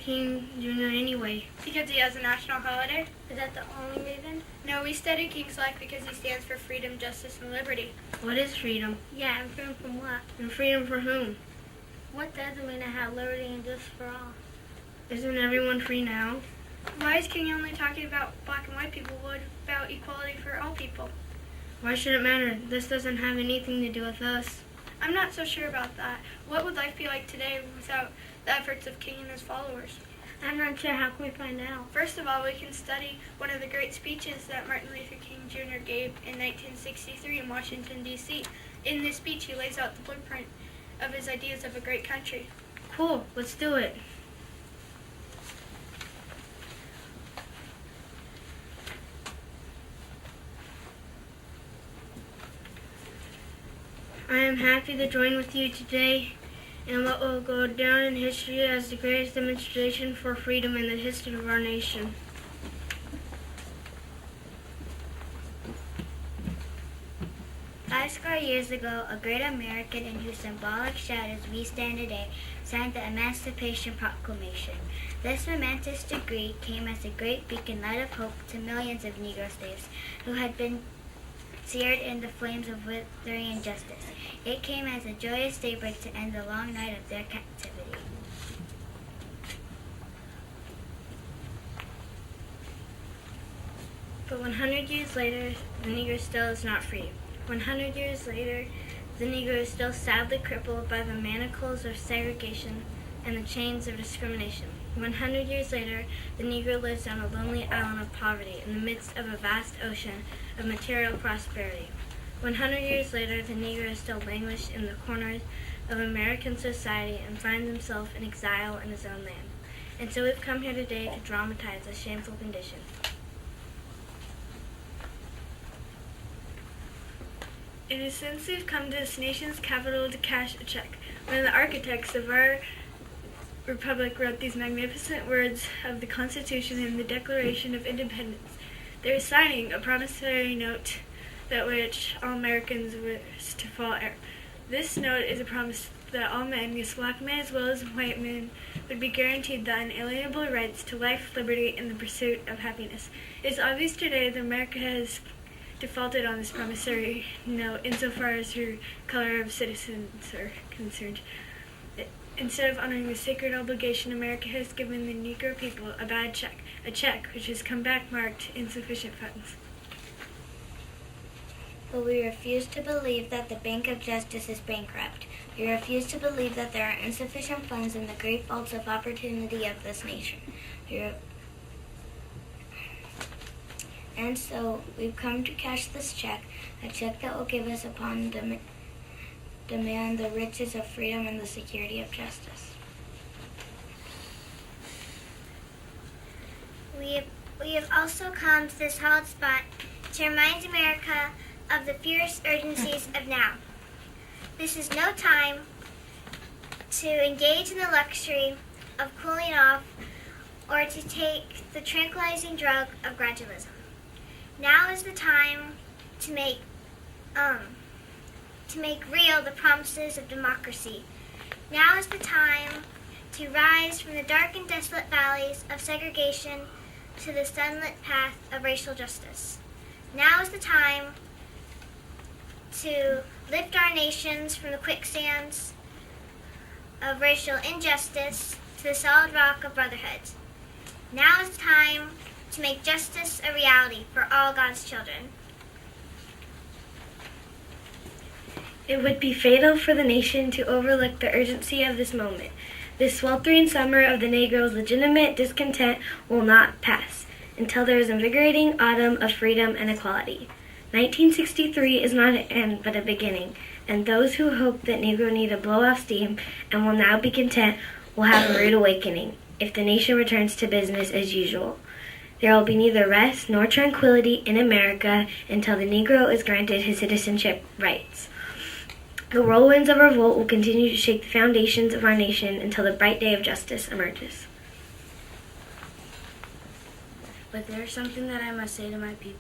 King Jr. anyway? Because he has a national holiday. Is that the only reason? No, we study King's life because he stands for freedom, justice, and liberty. What is freedom? Yeah, and freedom from what? And freedom for whom? What doesn't mean to have liberty and justice for all? Isn't everyone free now? Why is King only talking about black and white people? What about equality for all people? Why should it matter? This doesn't have anything to do with us. I'm not so sure about that. What would life be like today without the efforts of King and his followers? I'm not sure. How can we find out? First of all, we can study one of the great speeches that Martin Luther King Jr. gave in 1963 in Washington, D.C. In this speech, he lays out the blueprint of his ideas of a great country. Cool, let's do it. I am happy to join with you today in what will go down in history as the greatest demonstration for freedom in the history of our nation. Score years ago, a great American in whose symbolic shadows we stand today signed the Emancipation Proclamation. This momentous decree came as a great beacon light of hope to millions of Negro slaves who had been seared in the flames of withering injustice. It came as a joyous daybreak to end the long night of their captivity. But 100 years later, the Negro still is not free. 100 years later, the Negro is still sadly crippled by the manacles of segregation and the chains of discrimination. 100 years later, the Negro lives on a lonely island of poverty in the midst of a vast ocean of material prosperity. 100 years later, the Negro is still languished in the corners of American society and finds himself in exile in his own land. And so we've come here today to dramatize this shameful condition. In a sense, we've come to this nation's capital to cash a check. One of the architects of our republic wrote these magnificent words of the Constitution and the Declaration of Independence. They were signing a promissory note that which all Americans was to follow. This note is a promise that all men, yes, black men as well as white men, would be guaranteed the unalienable rights to life, liberty, and the pursuit of happiness. It is obvious today that America has defaulted on this promissory note insofar as her color of citizens are concerned. Instead of honoring the sacred obligation, America has given the Negro people a bad check, a check which has come back marked insufficient funds. But we refuse to believe that the Bank of Justice is bankrupt. We refuse to believe that there are insufficient funds in the great vaults of opportunity of this nation. And so we've come to cash this check, a check that will give us upon demand the riches of freedom and the security of justice. We have also come to this hallowed spot to remind America of the fierce urgencies of now. This is no time to engage in the luxury of cooling off or to take the tranquilizing drug of gradualism. Now is the time to make real the promises of democracy. Now is the time to rise from the dark and desolate valleys of segregation to the sunlit path of racial justice. Now is the time to lift our nations from the quicksands of racial injustice to the solid rock of brotherhood. Now is the time to make justice a reality for all God's children. It would be fatal for the nation to overlook the urgency of this moment. This sweltering summer of the Negro's legitimate discontent will not pass until there is an invigorating autumn of freedom and equality. 1963 is not an end but a beginning, and those who hope that Negro need to blow off steam and will now be content will have a rude awakening if the nation returns to business as usual. There will be neither rest nor tranquility in America until the Negro is granted his citizenship rights. The whirlwinds of revolt will continue to shake the foundations of our nation until the bright day of justice emerges. But there is something that I must say to my people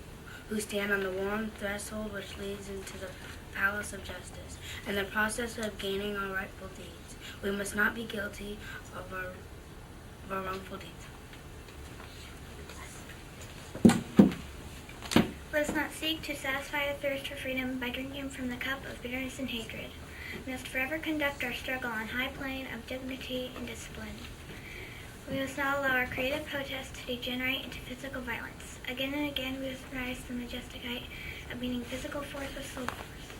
who stand on the warm threshold which leads into the palace of justice, and the process of gaining our rightful deeds. We must not be guilty of our of our wrongful deeds. Let us not seek to satisfy our thirst for freedom by drinking from the cup of bitterness and hatred. We must forever conduct our struggle on a high plane of dignity and discipline. We must not allow our creative protest to degenerate into physical violence. Again and again we must rise to the majestic height of meeting physical force with soul force.